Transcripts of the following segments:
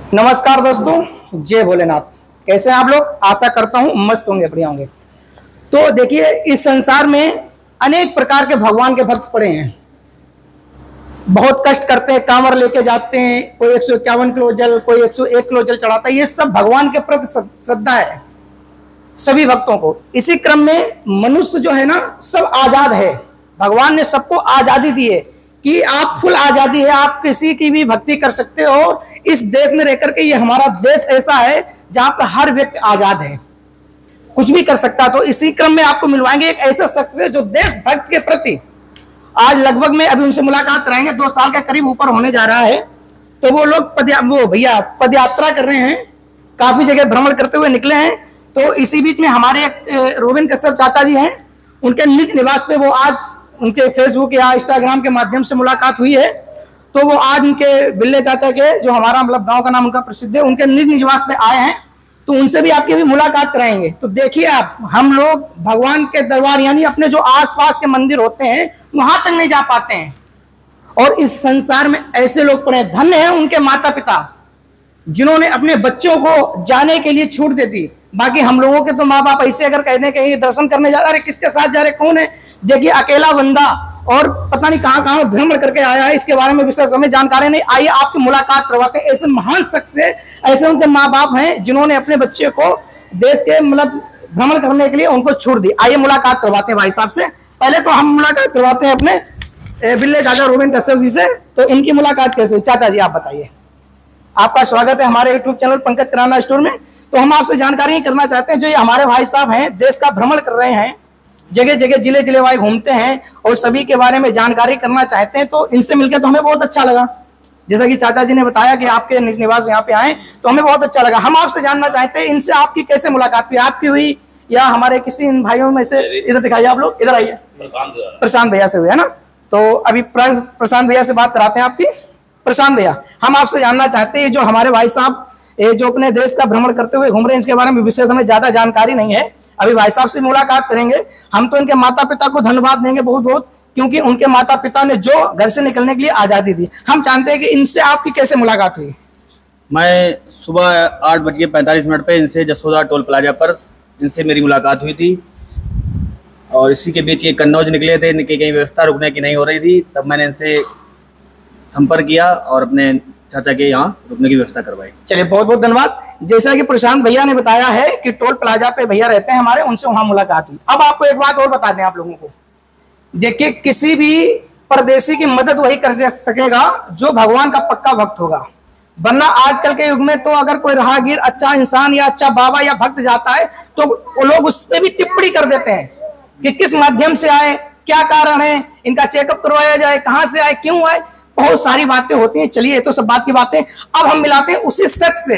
नमस्कार दोस्तों, जय भोलेनाथ। कैसे हैं आप लोग? आशा करता हूं मस्त होंगे, बढ़िया होंगे। तो देखिए, इस संसार में अनेक प्रकार के भगवान के भक्त पड़े हैं। बहुत कष्ट करते हैं, कांवर लेके जाते हैं, कोई 151 किलो जल, कोई 101 किलो जल चढ़ाता है। ये सब भगवान के प्रति श्रद्धा है सभी भक्तों को। इसी क्रम में मनुष्य जो है ना, सब आजाद है। भगवान ने सबको आजादी दी है कि आप फुल आजादी है, आप किसी की भी भक्ति कर सकते हो। इस देश में रहकर के, ये हमारा देश ऐसा है जहां पर हर व्यक्ति आजाद है, कुछ भी कर सकता है। तो इसी क्रम में आपको मिलवाएंगे एक ऐसा शख्स है जो देशभक्त के प्रति आज लगभग में अभी उनसे मुलाकात कराएंगे। 2 साल के करीब ऊपर होने जा रहा है। तो वो लोग भैया पदयात्रा कर रहे हैं, काफी जगह भ्रमण करते हुए निकले हैं। तो इसी बीच में हमारे रोबिन कश्यप चाचा जी हैं, उनके निज निवास पे वो आज उनके फेसबुक या इंस्टाग्राम के माध्यम से मुलाकात हुई है। तो वो आज उनके बिल्ले चाचा के, जो हमारा मतलब गांव का नाम उनका प्रसिद्ध है, उनके निज निवास पे आए हैं। तो उनसे भी आपकी भी मुलाकात कराएंगे। तो देखिए आप, हम लोग भगवान के दरबार यानी अपने जो आसपास के मंदिर होते हैं वहां तक नहीं जा पाते हैं। और इस संसार में ऐसे लोग पड़े, धन्य है उनके माता पिता जिन्होंने अपने बच्चों को जाने के लिए छूट दे दी। बाकी हम लोगों के तो माँ बाप ऐसे अगर कह दें कहीं दर्शन करने जा रहे हैं, किसके साथ जा रहे, कौन है? देखिए, अकेला बंदा और पता नहीं कहां कहां भ्रमण करके आया है, इसके बारे में विशेष हमें जानकारी नहीं। आइए आपकी मुलाकात करवाते हैं। ऐसे महान शख्स से, ऐसे उनके माँ बाप हैं जिन्होंने अपने बच्चे को देश के मतलब भ्रमण करने के लिए उनको छूट दी। आइए मुलाकात करवाते हैं भाई साहब से। पहले तो हम मुलाकात करवाते हैं अपने बिल्ले चाचा रोबिन कश्यप जी से। तो इनकी मुलाकात कैसे हुई? चाचा जी आप बताइए। आपका स्वागत है हमारे यूट्यूब चैनल पंकज किराना स्टोर में। तो हम आपसे जानकारी करना चाहते हैं, जो ये हमारे भाई साहब हैं देश का भ्रमण कर रहे हैं, जगह जगह जिले जिले वाले घूमते हैं और सभी के बारे में जानकारी करना चाहते हैं। तो इनसे मिलकर तो हमें बहुत अच्छा लगा। जैसा कि चाचा जी ने बताया कि आपके निज निवास यहाँ पे आए, तो हमें बहुत अच्छा लगा। हम आपसे जानना चाहते हैं, इनसे आपकी कैसे मुलाकात हुई? आपकी हुई या हमारे किसी इन भाइयों में से? इधर दिखाइए, आप लोग इधर आइए। प्रशांत भैया से हुई है ना? तो अभी प्रशांत भैया से बात कराते हैं आपकी। प्रशांत भैया, हम आपसे जानना चाहते हैं, जो हमारे भाई साहब जो अपने देश का भ्रमण करते हुए घूम रहे हैं, इसके बारे में विशेष हमें ज्यादा जानकारी नहीं है। अभी भाई साहब से मुलाकात करेंगे। हम तो इनके माता पिता को धन्यवाद देंगे बहुत बहुत, क्योंकि उनके माता पिता ने जो घर से निकलने के लिए आजादी दी। हम जानते हैं कि इनसे आपकी कैसे मुलाकात हुई? मैं सुबह 8:45 पे इनसे जसोदा टोल प्लाजा पर इनसे मेरी मुलाकात हुई थी। और इसी के बीच ये कन्नौज निकले थे, इनकी कहीं व्यवस्था रुकने की नहीं हो रही थी। तब मैंने इनसे संपर्क किया और अपने चाचा के यहाँ रुकने की व्यवस्था करवाई। चलिए, बहुत बहुत धन्यवाद। जैसा कि प्रशांत भैया ने बताया है कि टोल प्लाजा पे भैया रहते हैं हमारे, उनसे वहां मुलाकात हुई। अब आपको एक बात और बता दें आप लोगों को, देखिए, किसी भी परदेशी की मदद वही कर सकेगा जो भगवान का पक्का भक्त होगा। वरना आजकल के युग में तो अगर कोई राहगीर अच्छा इंसान या अच्छा बाबा या भक्त जाता है तो वो लोग उस पर भी टिप्पणी कर देते हैं कि किस माध्यम से आए, क्या कारण है, इनका चेकअप करवाया जाए, कहां से आए, क्यों आए, बहुत सारी बातें होती हैं। चलिए, ये तो सब बात की बातें। अब हम मिलाते हैं उसी शख्स से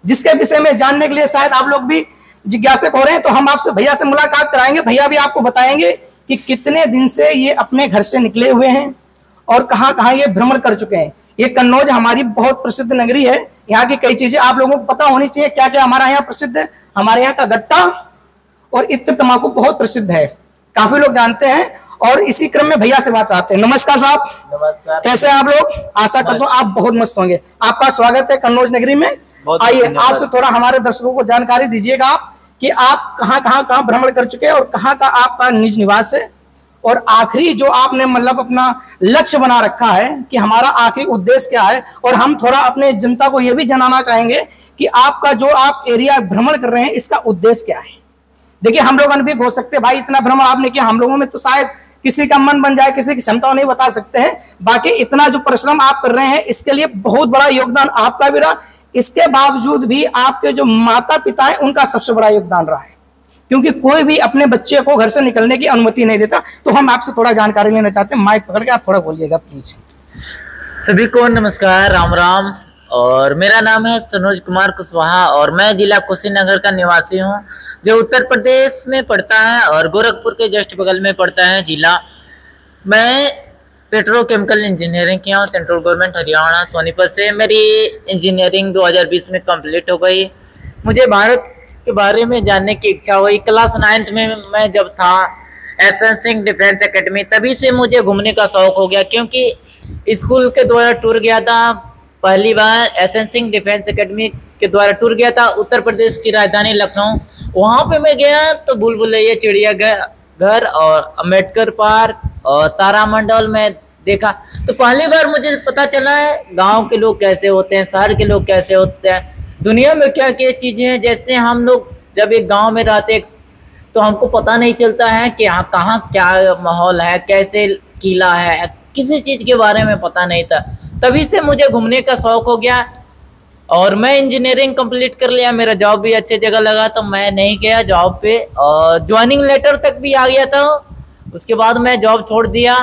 जिसके विषय में जानने के लिए शायद आप लोग भी जिज्ञासक हो रहे हैं। तो हम आपसे भैया से मुलाकात कराएंगे। भैया भी आपको बताएंगे कि कितने दिन से ये अपने घर से निकले हुए हैं और कहां कहां ये भ्रमण कर चुके हैं। ये कन्नौज हमारी बहुत प्रसिद्ध नगरी है। यहाँ की कई चीजें आप लोगों को पता होनी चाहिए। क्या क्या हमारा यहाँ प्रसिद्ध है? हमारे यहाँ का गट्टा और इत्र तम्बाकू बहुत प्रसिद्ध है, काफी लोग जानते हैं। और इसी क्रम में भैया से बात आते हैं। नमस्कार साहब। नमस्कार। कैसे आप लोग? आशा करता हूँ आप बहुत मस्त होंगे। आपका स्वागत है कन्नौज नगरी में। आइए, आपसे थोड़ा हमारे दर्शकों को जानकारी दीजिएगा आप कि आप कहाँ भ्रमण कर चुके हैं और कहाँ का आपका निज निवास है, और आखिरी जो आपने मतलब अपना लक्ष्य बना रखा है कि हमारा आखिरी उद्देश्य क्या है। और हम थोड़ा अपने जनता को यह भी जनाना चाहेंगे कि आपका जो आप एरिया भ्रमण कर रहे हैं इसका उद्देश्य क्या है। देखिए, हम लोग अनभिज्ञ हो सकते हैं भाई, इतना भ्रमण आपने किया, हम लोगों में तो शायद किसी का मन बन जाए, किसी की क्षमता नहीं बता सकते हैं। बाकी इतना जो परिश्रम आप कर रहे हैं इसके लिए बहुत बड़ा योगदान आपका भी रहा। इसके बावजूद भी आपके जो माता पिता हैं उनका सबसे बड़ा योगदान रहा है, क्योंकि कोई भी अपने बच्चे को घर से निकलने की अनुमति नहीं देता। तो हम आपसे थोड़ा जानकारी लेना चाहते हैं। माइक पकड़ के आप थोड़ा बोलिएगा प्लीज। सभी को नमस्कार, राम राम। और मेरा नाम है सनोज कुमार कुशवाहा और मैं जिला कुशीनगर का निवासी हूं, जो उत्तर प्रदेश में पड़ता है और गोरखपुर के जस्ट बगल में पड़ता है जिला। मैं पेट्रोकेमिकल इंजीनियरिंग किया हूँ सेंट्रल गवर्नमेंट हरियाणा सोनीपत से। मेरी इंजीनियरिंग 2020 में कंप्लीट हो गई। मुझे भारत के बारे में जानने की इच्छा हुई। क्लास 9th में मैं जब था एसएन सिंह डिफेंस एकेडमी, तभी से मुझे घूमने का शौक हो गया, क्योंकि स्कूल के द्वारा टूर गया था पहली बार एसएन सिंह डिफेंस एकेडमी के द्वारा टूर गया था उत्तर प्रदेश की राजधानी लखनऊ। वहां पे मैं गया तो भूलभुलैया चिड़ियाघर और अम्बेडकर पार्क और तारामंडल में देखा। तो पहली बार मुझे पता चला है गांव के लोग कैसे होते हैं, शहर के लोग कैसे होते हैं, दुनिया में क्या क्या चीजें हैं। जैसे हम लोग जब एक गांव में रहते तो हमको पता नहीं चलता है कि यहाँ कहाँ क्या माहौल है, कैसे किला है, किसी चीज के बारे में पता नहीं था। तभी से मुझे घूमने का शौक हो गया और मैं इंजीनियरिंग कंप्लीट कर लिया। मेरा जॉब भी अच्छी जगह लगा तो मैं नहीं गया जॉब पे और ज्वाइनिंग लेटर तक भी आ गया था। उसके बाद मैं जॉब छोड़ दिया।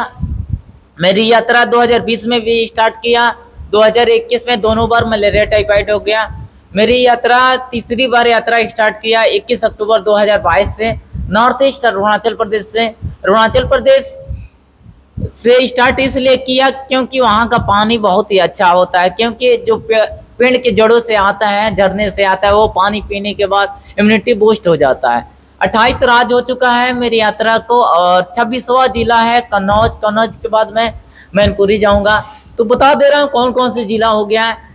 मेरी यात्रा 2020 में भी स्टार्ट किया, 2021 में दोनों बार मलेरिया टाइफाइड हो गया। मेरी यात्रा तीसरी बार यात्रा स्टार्ट किया 21 अक्टूबर 2022 से नॉर्थ ईस्ट अरुणाचल प्रदेश से। अरुणाचल प्रदेश से स्टार्ट इसलिए किया क्योंकि वहाँ का पानी बहुत ही अच्छा होता है, क्योंकि जो पेड़ के जड़ों से आता है, झरने से आता है, वो पानी पीने के बाद इम्यूनिटी बूस्ट हो जाता है। 28 राज्य हो चुका है मेरी यात्रा को और 26वां जिला है कन्नौज। कन्नौज के बाद मैं मैनपुरी जाऊंगा। तो बता दे रहा हूँ कौन कौन से जिला हो गया है।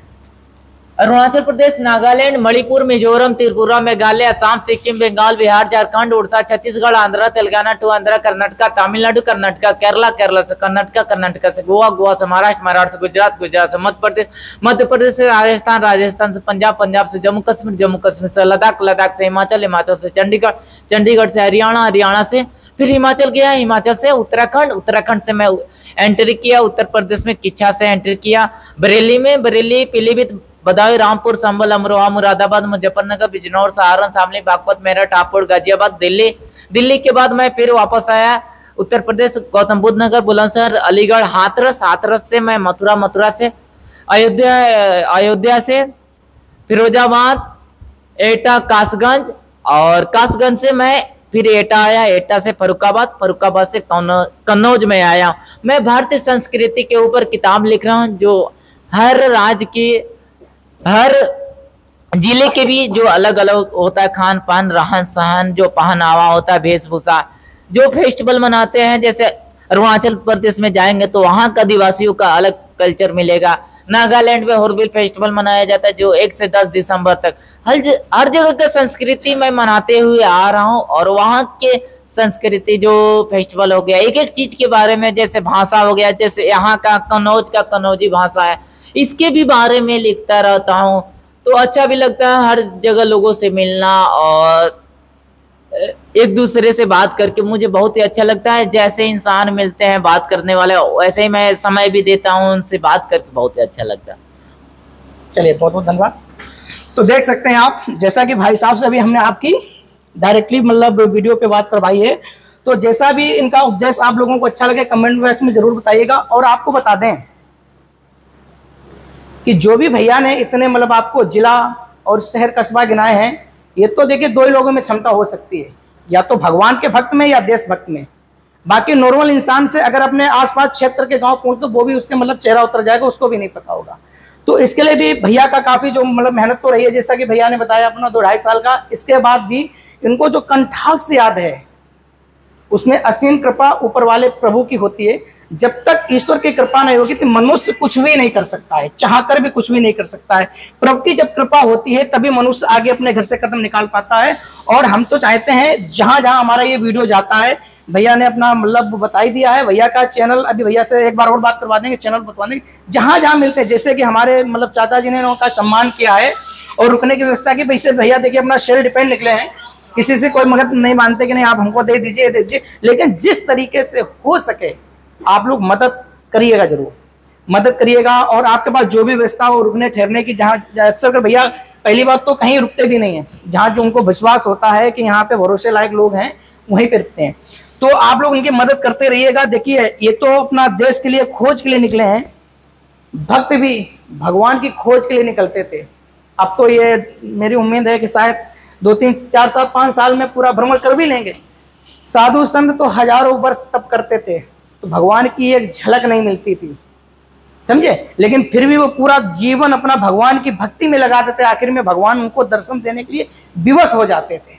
अरुणाचल प्रदेश, नागालैंड, मणिपुर, मिजोरम, त्रिपुरा, मेघालय, असम, सिक्किम, बंगाल, बिहार, झारखंड, उड़ीसा, छत्तीसगढ़, आंध्र, तेलंगाना टू आंध्र, कर्नाटका, तमिलनाडु, कर्नाटका, केरला, केरला से कर्नाटका, कर्नाटका से गोवा, गोवा से महाराष्ट्र, महाराष्ट्र से गुजरात, गुजरात से मध्य प्रदेश, मध्य प्रदेश से राजस्थान, राजस्थान से पंजाब, पंजाब से जम्मू कश्मीर, जम्मू कश्मीर से लद्दाख, लद्दाख से हिमाचल, हिमाचल से चंडीगढ़, चंडीगढ़ से हरियाणा, हरियाणा से फिर हिमाचल गया, हिमाचल से उत्तराखंड, उत्तराखंड से मैं एंट्री किया उत्तर प्रदेश में किच्छा से एंट्री किया, बरेली में, बरेली, पीलीभीत, बदायूं, रामपुर, संभल, अमरोहा, मुरादाबाद, मुजफ्फरनगर, बिजनौर, सहारन, शामली, बागपत, मेरठ, हापुड़, गाजियाबाद, दिल्ली। दिल्ली के बाद मैं फिर वापस आया उत्तर प्रदेश, गौतम बुद्ध नगर, बुलंदशहर, अलीगढ़, हाथरस, हाथरस से मैं मथुरा, मथुरा से अयोध्या, अयोध्या से फिरोजाबाद, एटा, कासगंज और कासगंज से मैं फिर एटा आया, एटा से फरुखाबाद, फरुखाबाद से कन्नौज में आया। मैं भारतीय संस्कृति के ऊपर किताब लिख रहा हूँ जो हर राज्य की, हर जिले के भी जो अलग अलग होता है खान पान, रहन सहन, जो पहनावा होता है, वेशभूषा, जो फेस्टिवल मनाते हैं। जैसे अरुणाचल प्रदेश में जाएंगे तो वहाँ का आदिवासियों का अलग कल्चर मिलेगा। नागालैंड में हॉर्नबिल फेस्टिवल मनाया जाता है जो 1 से 10 दिसंबर तक। हर जगह का संस्कृति मैं मनाते हुए आ रहा हूँ और वहाँ के संस्कृति जो फेस्टिवल हो गया, एक एक चीज के बारे में, जैसे भाषा हो गया, जैसे यहाँ का कन्नौज का कन्नौजी भाषा है, इसके भी बारे में लिखता रहता हूँ। तो अच्छा भी लगता है हर जगह लोगों से मिलना और एक दूसरे से बात करके मुझे बहुत ही अच्छा लगता है। जैसे इंसान मिलते हैं बात करने वाले, वैसे ही मैं समय भी देता हूँ, उनसे बात करके बहुत ही अच्छा लगता है। चलिए, बहुत बहुत धन्यवाद। तो देख सकते हैं आप, जैसा कि भाई साहब से अभी हमने आपकी डायरेक्टली मतलब वीडियो पे बात करवाई है। तो जैसा भी इनका उपदेश आप लोगों को अच्छा लगे कमेंट बॉक्स में जरूर बताइएगा। और आपको बता दें कि जो भी भैया ने इतने मतलब आपको जिला और शहर कस्बा गिनाए हैं, ये तो देखिए 2 ही लोगों में क्षमता हो सकती है, या तो भगवान के भक्त में या देशभक्त में। बाकी नॉर्मल इंसान से अगर अपने आसपास क्षेत्र के गांव पहुंच तो वो भी उसके मतलब चेहरा उतर जाएगा, उसको भी नहीं पता होगा। तो इसके लिए भी भैया का काफी जो मतलब मेहनत तो रही है, जैसा कि भैया ने बताया अपना 2-2.5 साल का। इसके बाद भी इनको जो कंठाक्ष याद है उसमें असीम कृपा ऊपर वाले प्रभु की होती है। जब तक ईश्वर की कृपा नहीं होगी तो मनुष्य कुछ भी नहीं कर सकता है, चाहकर भी कुछ भी नहीं कर सकता है। प्रभु की जब कृपा होती है तभी मनुष्य आगे अपने घर से कदम निकाल पाता है। और हम तो चाहते हैं जहां जहां हमारा ये वीडियो जाता है, भैया ने अपना मतलब बता ही दिया है। भैया का चैनल, अभी भैया से एक बार और बात करवा देंगे, चैनल बतवा देंगे। जहां जहां मिलते हैं, जैसे कि हमारे मतलब चाचा जी ने उनका सम्मान किया है और रुकने की व्यवस्था की। वैसे भैया देखिए अपना सेल्फ डिपेंड निकले हैं, किसी से कोई मदद नहीं मानते कि नहीं आप हमको दे दीजिए, दे दीजिए। लेकिन जिस तरीके से हो सके आप लोग मदद करिएगा, जरूर मदद करिएगा। और आपके पास जो भी व्यवस्था हो रुकने ठहरने की, जहाँ अक्सर कर भैया पहली बात तो कहीं रुकते भी नहीं है, जहाँ जो उनको विश्वास होता है कि यहाँ पे भरोसे लायक लोग हैं वहीं पे रुकते हैं। तो आप लोग उनकी मदद करते रहिएगा। देखिए ये तो अपना देश के लिए खोज के लिए निकले हैं, भक्त भी भगवान की खोज के लिए निकलते थे। अब तो ये मेरी उम्मीद है कि शायद 2, 3, 4, 5 साल में पूरा भ्रमण कर भी लेंगे। साधु संत तो हजारों वर्ष तप करते थे तो भगवान की एक झलक नहीं मिलती थी, समझे। लेकिन फिर भी वो पूरा जीवन अपना भगवान की भक्ति में लगा देते, आखिर में भगवान उनको दर्शन देने के लिए विवश हो जाते थे।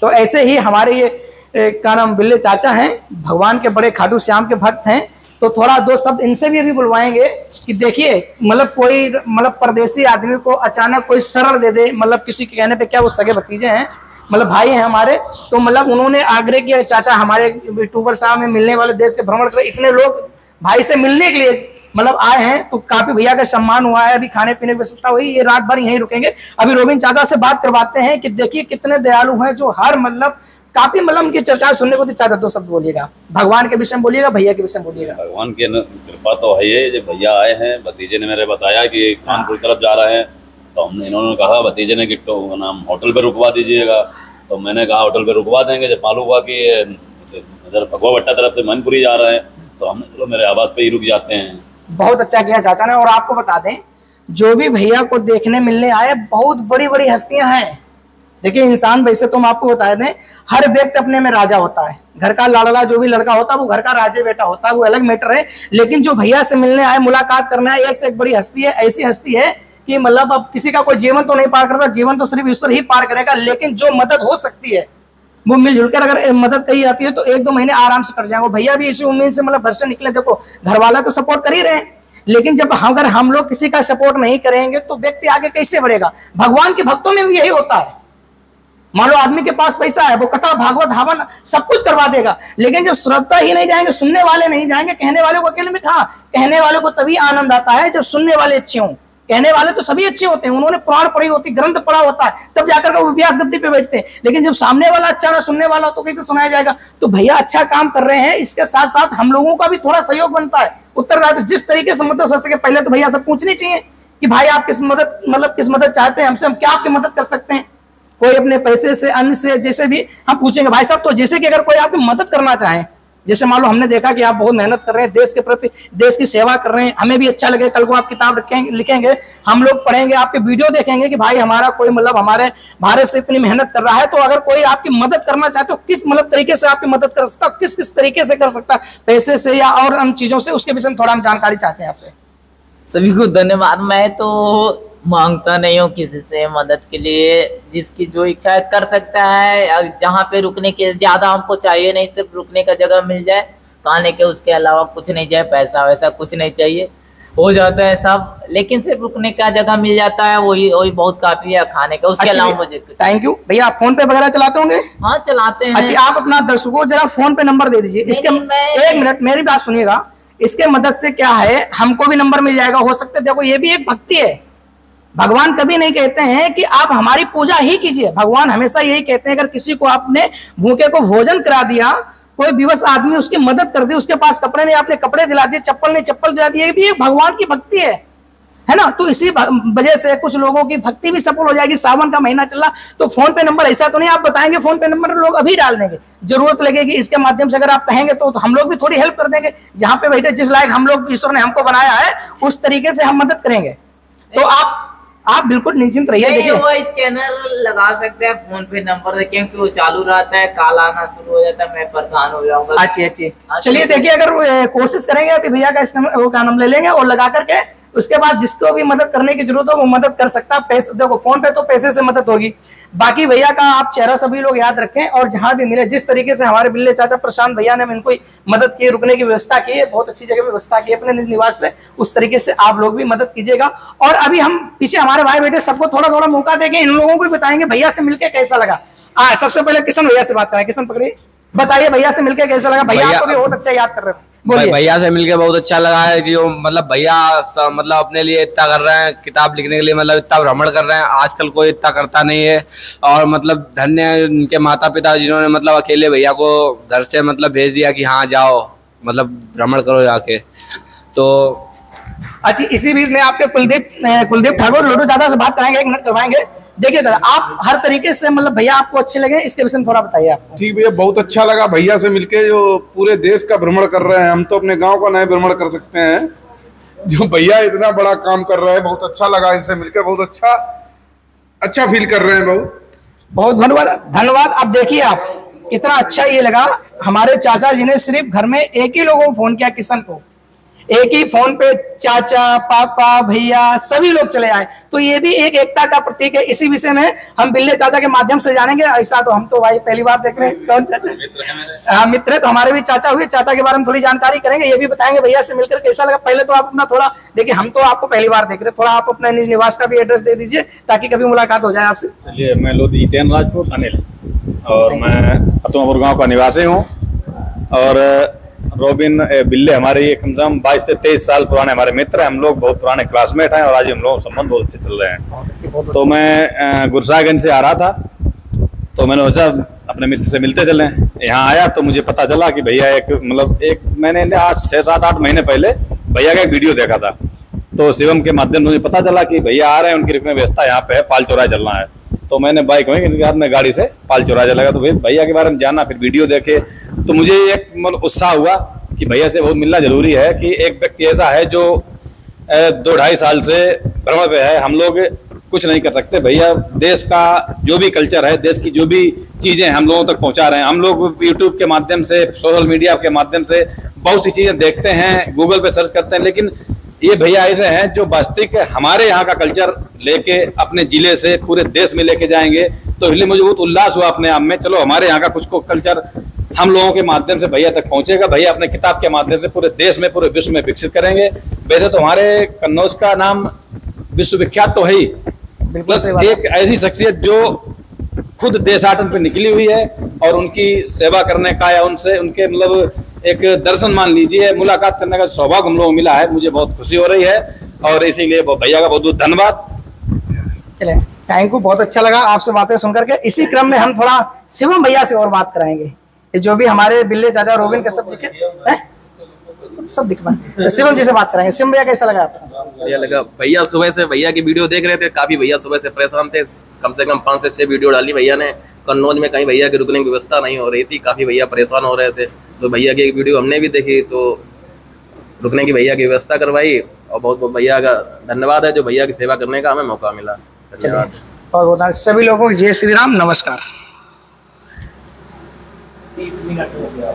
तो ऐसे ही हमारे ये क्या नाम बिल्ले चाचा हैं, भगवान के बड़े खाटू श्याम के भक्त हैं। तो तो थोड़ा दो शब्द इनसे भी अभी बुलवाएंगे कि देखिए मतलब कोई मतलब परदेसी आदमी को अचानक कोई शरण दे दे, मतलब किसी के कहने पे, क्या वो सगे भतीजे हैं, मतलब भाई हैं हमारे, तो मतलब उन्होंने आग्रह किया चाचा हमारे यूट्यूबर साहब में मिलने वाले देश के भ्रमण कर, इतने लोग भाई से मिलने के लिए मतलब आए हैं, तो काफी भैया का सम्मान हुआ है। अभी खाने पीने की व्यवस्था हुई, ये रात भर यहीं रुकेंगे। अभी रोबिन चाचा से बात करवाते हैं कि देखिए कितने दयालु हैं, जो हर मतलब काफी मतलब उनकी चर्चा सुनने को। चाचा दो शब्द बोलिएगा, भगवान के विषय में बोलिएगा, भैया के विषय में बोलिएगा। भगवान की कृपा तो है ये, जब भैया आए हैं, भतीजे ने मेरे बताया कि कानपुर तरफ जा रहे हैं, तो हमने इन्होंने कहा, भतीजे ने कि तो नाम होटल पे रुकवा दीजिएगा, तो मैंने कहा होटल पे रुकवा देंगे। जब मालूम हुआ कि इधर भगवा भट्टा तरफ से मैनपुरी जा रहे हैं, तो हमने चलो मेरे आवाज पे ही रुक जाते हैं। बहुत अच्छा किया चाचा ने। और आपको बता दें, जो भी भैया को देखने मिलने आए बहुत बड़ी बड़ी हस्तियां हैं। देखिए इंसान, वैसे तो हम आपको बता दें, हर व्यक्ति अपने में राजा होता है, घर का लाडला जो भी लड़का होता है वो घर का राजे बेटा होता है, वो अलग मैटर है। लेकिन जो भैया से मिलने आए, मुलाकात करने आए, एक से एक बड़ी हस्ती है, ऐसी हस्ती है कि मतलब अब किसी का कोई जीवन तो नहीं पार करता, जीवन तो सिर्फ ईश्वर ही पार करेगा, लेकिन जो मदद हो सकती है वो मिलजुल कर अगर मदद कही जाती है तो 1-2 महीने आराम से कर जाएंगे। भैया भी इसी उम्मीद से मतलब घर से निकले। देखो घर वाला तो सपोर्ट कर ही रहे हैं, लेकिन जब अगर हम लोग किसी का सपोर्ट नहीं करेंगे तो व्यक्ति आगे कैसे बढ़ेगा। भगवान के भक्तों में भी यही होता है। मान लो आदमी के पास पैसा है, वो कथा भागवत हवन सब कुछ करवा देगा, लेकिन जब श्रद्धा ही नहीं जाएंगे, सुनने वाले नहीं जाएंगे, कहने वाले को अकेले में कहा, कहने वाले को तभी आनंद आता है जब सुनने वाले अच्छे हों। कहने वाले तो सभी अच्छे होते हैं, उन्होंने पुराण पढ़ी होती, ग्रंथ पढ़ा होता है, तब जाकर के वो व्यास गद्दी पे बैठते हैं। लेकिन जब सामने वाला अच्छा ना सुनने वाला हो तो कैसे सुनाया जाएगा। तो भैया अच्छा काम कर रहे हैं, इसके साथ साथ हम लोगों का भी थोड़ा सहयोग बनता है, उत्तरदायित्व। जिस तरीके से मदद हो सके, पहले तो भैया से पूछनी चाहिए कि भाई आप किस मदद मतलब किस मदद चाहते हैं हमसे, हम क्या आपकी मदद कर सकते हैं। कोई अपने पैसे से, अन्न से, जैसे भी हम पूछेंगे भाई साहब, तो जैसे कि अगर कोई आपकी मदद करना चाहे, जैसे मान लो हमने देखा कि आप बहुत मेहनत कर रहे हैं, देश के प्रति, देश की सेवा कर रहे हैं, हमें भी अच्छा लगे, कल को आप किताब लिखेंगे, हम लोग पढ़ेंगे, आपके वीडियो देखेंगे कि भाई हमारा कोई मतलब हमारे भारत से इतनी मेहनत कर रहा है। तो अगर कोई आपकी मदद करना चाहे तो किस मतलब तरीके से आपकी मदद कर सकता है, किस किस तरीके से कर सकता है, पैसे से या और अन्य चीजों से, उसके विषय में थोड़ा हम जानकारी चाहते हैं आपसे। सभी को धन्यवाद। मैं तो मांगता नहीं हूँ किसी से मदद के लिए, जिसकी जो इच्छा है कर सकता है। जहाँ पे रुकने के ज्यादा हमको चाहिए नहीं, सिर्फ रुकने का जगह मिल जाए, खाने के उसके अलावा कुछ नहीं चाहिए, पैसा वैसा कुछ नहीं चाहिए, हो जाता है सब। लेकिन सिर्फ रुकने का जगह मिल जाता है, वही बहुत काफी है, खाने का उसके अलावा मुझे। थैंक यू भैया। आप फोन पे वगैरह चलाते होंगे? हाँ चलाते हैं। अच्छा, आप अपना दर्शकों जरा फोन पे नंबर दे दीजिए इसके। 1 मिनट मेरी बात सुनिएगा। इसके मदद से क्या है, हमको भी नंबर मिल जाएगा, हो सकता है। देखो ये भी एक भक्ति है। भगवान कभी नहीं कहते हैं कि आप हमारी पूजा ही कीजिए, भगवान हमेशा यही कहते हैं अगर किसी को आपने भूखे को भोजन करा दिया, कोई विवश आदमी उसकी मदद कर दी, उसके पास कपड़े नहीं आपने कपड़े दिला दिए, चप्पल नहीं चप्पल दिला दी, ये भी एक भगवान की भक्ति है ना। तो इसी वजह से कुछ लोगों की भक्ति भी सफल हो जाएगी। सावन का महीना चल रहा, तो फोन पे नंबर ऐसा तो नहीं आप बताएंगे फोन पे नंबर लोग अभी डाल देंगे, जरूरत लगेगी इसके माध्यम से अगर आप कहेंगे तो हम लोग भी थोड़ी हेल्प कर देंगे। जहां पे बैठे जिस लायक हम लोग ईश्वर ने हमको बनाया है उस तरीके से हम मदद करेंगे। तो आप बिल्कुल निश्चिंत रहिए। देखिए वो स्कैनर लगा सकते हैं फोन पे नंबर, क्योंकि वो चालू रहता है, कॉल आना शुरू हो जाता है, मैं परेशान हो जाऊंगा। अच्छी चलिए देखिए, अगर कोशिश करेंगे अभी भैया का इस नंबर वो का नाम ले लेंगे और लगा करके उसके बाद जिसको भी मदद करने की जरूरत हो वो मदद कर सकता है। पैसे देखो फोन पे तो पैसे से मदद होगी, बाकी भैया का आप चेहरा सभी लोग याद रखें। और जहां भी मिले, जिस तरीके से हमारे बिल्ले चाचा प्रशांत भैया ने इनको मदद की, रुकने की व्यवस्था की है, बहुत अच्छी जगह व्यवस्था की अपने निवास पे, उस तरीके से आप लोग भी मदद कीजिएगा। और अभी हम पीछे हमारे भाई बेटे सबको थोड़ा थोड़ा मौका देंगे, इन लोगों को भी बताएंगे भैया से मिलकर कैसा लगा। सबसे पहले किशन भैया से बात करें। किशन पकड़िए, बताइए भैया से मिलकर कैसा लगा। भैया आपको भी बहुत अच्छा याद कर रहे थे। भैया से मिलके बहुत अच्छा लगा है। जो मतलब भैया मतलब अपने लिए इतना कर रहे हैं, किताब लिखने के लिए मतलब इतना भ्रमण कर रहे हैं, आजकल कोई इतना करता नहीं है। और मतलब धन्य है उनके माता पिता जिन्होंने मतलब अकेले भैया को घर से मतलब भेज दिया कि हाँ जाओ मतलब भ्रमण करो जाके। तो अच्छा, इसी बीच में आपके कुलदीप ठाकुर लड्डू दादा से बात कराएंगे, 1 मिनट करवाएंगे। देखिए दादा, आप हर तरीके से मतलब भैया आपको अच्छे लगे, इसके विषय में थोड़ा बताइए आपको। ठीक भैया, बहुत अच्छा लगा भैया से मिलके, जो पूरे देश का भ्रमण कर रहे हैं। हम तो अपने गांव का नहीं भ्रमण कर सकते हैं, जो भैया इतना बड़ा काम कर रहे हैं, बहुत अच्छा लगा इनसे मिलके, बहुत अच्छा फील कर रहे हैं। बहुत धन्यवाद। अब देखिए आप कितना अच्छा ये लगा, हमारे चाचा जी ने सिर्फ घर में एक ही लोगों को फोन किया, किशन को, एक ही फोन पे चाचा, पापा, भैया सभी लोग चले आए, तो ये भी एक एकता का प्रतीक है। इसी विषय में हम बिल्ले चाचा के माध्यम से जानेंगे। ऐसा तो हम तो भाई पहली बार देख रहे हैं। कौन चाचा? हाँ मित्र है, तो हमारे भी चाचा हुए। चाचा के बारे में थोड़ी जानकारी करेंगे, ये भी बताएंगे भैया से मिलकर कैसा लगा। पहले तो आप अपना थोड़ा देखिए, हम तो आपको पहली बार देख रहे हैं, थोड़ा आप अपना निज निवास का भी एड्रेस दे दीजिए ताकि कभी मुलाकात हो जाए आपसे। चलिए, मैं लोधी जितेन राजपूत अनिल, और मैं पतमापुर गांव का निवासी हूं। और रोबिन बिल्ले हमारे ये कम से कम 22 से 23 साल पुराने हमारे मित्र हैं। हम लोग बहुत पुराने क्लासमेट हैं और आज हम लोग संबंध बहुत अच्छे चल रहे हैं। तो मैं गुरसागंज से आ रहा था, तो मैंने सोचा अपने मित्र से मिलते चलें। यहाँ आया तो मुझे पता चला कि भैया एक मैंने 6-7-8 महीने पहले भैया का एक वीडियो देखा था। तो शिवम के माध्यम से मुझे पता चला कि भैया आ रहे हैं, उनकी रुकने व्यवस्था यहाँ पे है, पाल चौराहे चलना है। तो मैंने बाइक में गाड़ी से पाल चौराहा चला गया। तो भैया के बारे में जाना, फिर वीडियो देखे तो मुझे एक मतलब उत्साह हुआ कि भैया से बहुत मिलना जरूरी है। कि एक व्यक्ति ऐसा है जो 2-2.5 साल से भ्रमण पे है। हम लोग कुछ नहीं कर सकते, भैया देश का जो भी कल्चर है, देश की जो भी चीजें हम लोगों तक पहुंचा रहे हैं। हम लोग यूट्यूब के माध्यम से, सोशल मीडिया के माध्यम से बहुत सी चीजें देखते हैं, गूगल पे सर्च करते हैं, लेकिन ये भैया ऐसे हैं जो वास्तविक हमारे यहाँ का कल्चर लेके अपने जिले से पूरे देश में लेके जाएंगे। तो इसलिए मुझे बहुत उल्लास हुआ अपने आप में, चलो हमारे यहाँ का कुछ को कल्चर हम लोगों के माध्यम से भैया तक पहुंचेगा। भैया अपने किताब के माध्यम से पूरे देश में, पूरे विश्व में विकसित करेंगे। वैसे तो हमारे कन्नौज का नाम विश्वविख्यात तो है ही, प्लस एक ऐसी शख्सियत जो खुद देशाटन पे निकली हुई है और उनकी सेवा करने का या उनके मतलब एक दर्शन मान लीजिए, मुलाकात करने का सौभाग्य हम लोगों को मिला है। मुझे बहुत खुशी हो रही है और इसीलिए भैया का बहुत बहुत धन्यवाद। चले, थैंक यू, बहुत अच्छा लगा आपसे बातें सुनकर के। इसी क्रम में हम थोड़ा शिवम भैया से और बात कराएंगे, जो भी हमारे बिल्ले चाचा रोबिन के सब दिखे सब दिख रहा। शिवम जी से बात कराएंगे। शिवम भैया कैसा लगा आपको? बढ़िया लगा। भैया सुबह से भैया की वीडियो देख रहे थे, काफी भैया सुबह से परेशान थे। कम से कम 5 से 6 वीडियो डाली भैया ने। कन्नौज में कहीं भैया की रुकने की व्यवस्था नहीं हो रही थी, काफी भैया परेशान हो रहे थे। तो भैया की एक वीडियो हमने भी देखी, तो रुकने की भैया की व्यवस्था करवाई। और बहुत बहुत भैया का धन्यवाद है जो भैया की सेवा करने का हमें मौका मिला। धन्यवाद बहुत बहुत। सभी लोगों को जय श्री राम, नमस्कार। 30 मिनट हो गया।